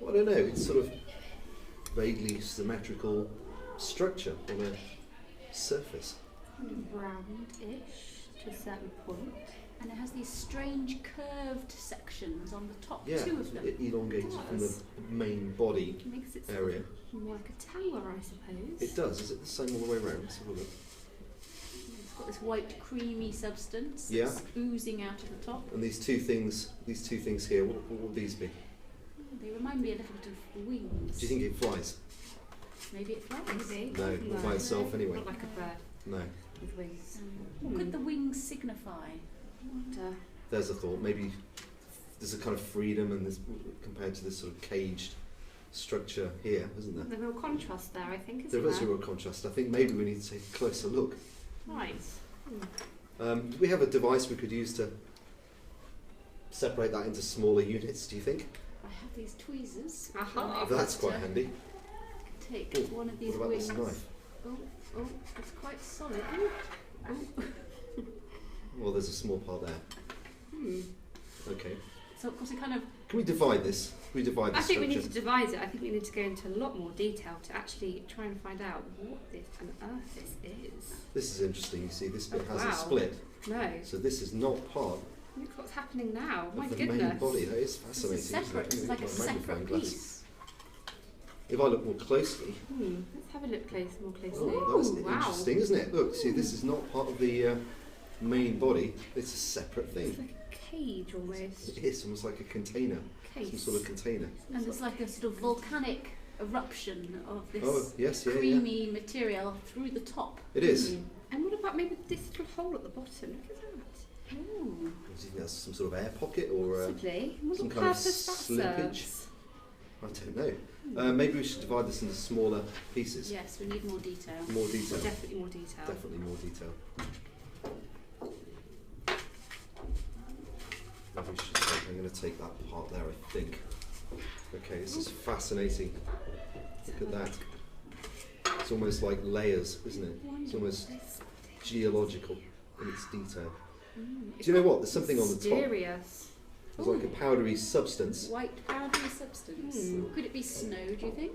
Well, I don't know. It's sort of vaguely symmetrical structure on a surface. Round-ish to a certain point. And it has these strange curved sections on the top, Yeah, two of them. it elongates from the main body It makes it area. more like a tower, I suppose. It does. Is it the same all the way around? Let's have a look. It's got this white creamy substance Yeah. that's oozing out of the top. And these two things here, what would these be? They remind me a little bit of wings. Do you think it flies? Maybe it flies. Maybe. No, not by itself anyway. Not like a bird No. with wings. What could the wings signify? What, There's a thought. Maybe there's a kind of freedom and this compared to this sort of caged structure here, isn't there? the real contrast there, I think, isn't There there? is a real contrast. I think maybe we need to take a closer look. Right. Do we have a device we could use to separate that into smaller units, do you think? I have these tweezers. Aha. I've That's got quite to handy. Take Oh, one of these what about wings. this knife? Oh, it's quite solid. Oh. Well, there's a small part there. Okay. So of course it kind of Can we divide this? Can we divide I this think we structure? need to divide it. I think we need to go into a lot more detail to actually try and find out what this on earth this is. This is interesting. You see, this bit Oh, has wow. a split. No. So this is not part Look what's happening now. My of the goodness. main body. That is this fascinating. is separate. Isn't It's it? like a With my magnifying separate glass. piece. If I look more closely, Let's have a look more closely. oh, that's Ooh, wow. interesting, isn't it? Look, see, this is not part of the main body. It's a separate It's thing. like a cage almost. It is almost like a container, Case. some sort of container. And there's like a sort of volcanic eruption of this Oh, yes, yeah, yeah. creamy material through the top. It is. And what about maybe this little hole at the bottom? Look at that. Ooh. Do you think that's some sort of air pocket or Possibly. What some little kind of purpose that slippage? serves? I don't know. Maybe we should divide this into smaller pieces. Yes, we need more detail. More detail. Definitely more detail. Definitely more detail. Maybe we should take, I'm going to take that part there, I think. Okay, this is fascinating. Look at that. It's almost like layers, isn't it? It's almost geological in its detail. Do you know what? There's something on the top. Mysterious. There's like a powdery substance. White powdery substance. Could it be snow, do you think?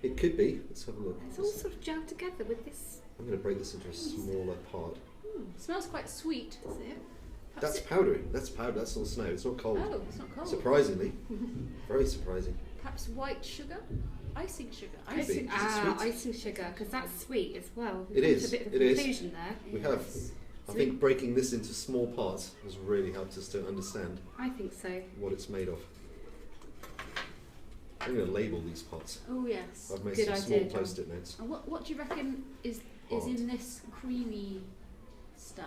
It could be. Let's have a look. It's all sort of gelled together with this. I'm going to break this into a smaller part. It smells quite sweet, does it? Perhaps That's powdery. That's powder. That's not snow. It's not cold. Oh, it's not cold. Surprisingly. Very surprising. Perhaps white sugar? Icing sugar. Could be. Icing. Is it sweet? Icing sugar, because that's sweet as well. It We've is, come to a bit of it a is. conclusion there. We have. I think breaking this into small parts has really helped us to understand I think so. what it's made of. I'm going to label these parts. Oh yes. I've made Good some idea, small John. post-it notes. And what do you reckon is Hard. in this creamy stuff?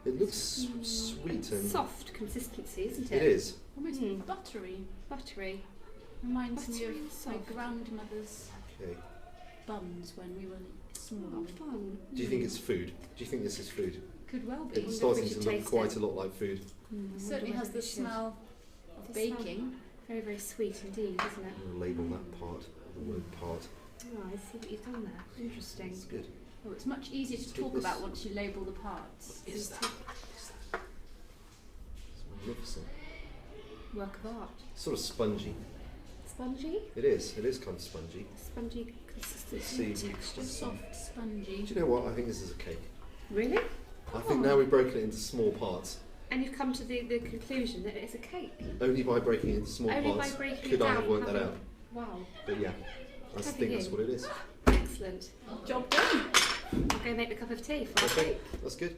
It looks sweet and Soft consistency, isn't it? it is. Almost Mm. buttery. Buttery. Reminds me Buttery of and my soft. grandmother's Okay. buns when we were small. Oh, fun. Do you think it's food? Do you think this is food? Could well be. It's starting we to should look taste quite it. a lot like food. It certainly has the smell of The smell. baking. Very, very sweet indeed, isn't it? I'm going to label that part, the word part. Oh, I see what you've done there. Interesting. It's good. Oh, it's much easier to Take talk this. about once you label the parts. What is that? It's magnificent. Work of art. Sort of spongy. Spongy? It is. It is kind of spongy. Spongy consistency Let's see. and texture. Soft, spongy. Do you know what? I think this is a cake. Really? I think now we've broken it into small parts. And you've come to the conclusion that it's a cake. Only by breaking it into small Only parts by breaking could it I down. have worked that having- out. Wow. But yeah, I Clever think that's you. what it is. Excellent. Job done. I'll go make the cup of tea for our Okay, cake. that's good.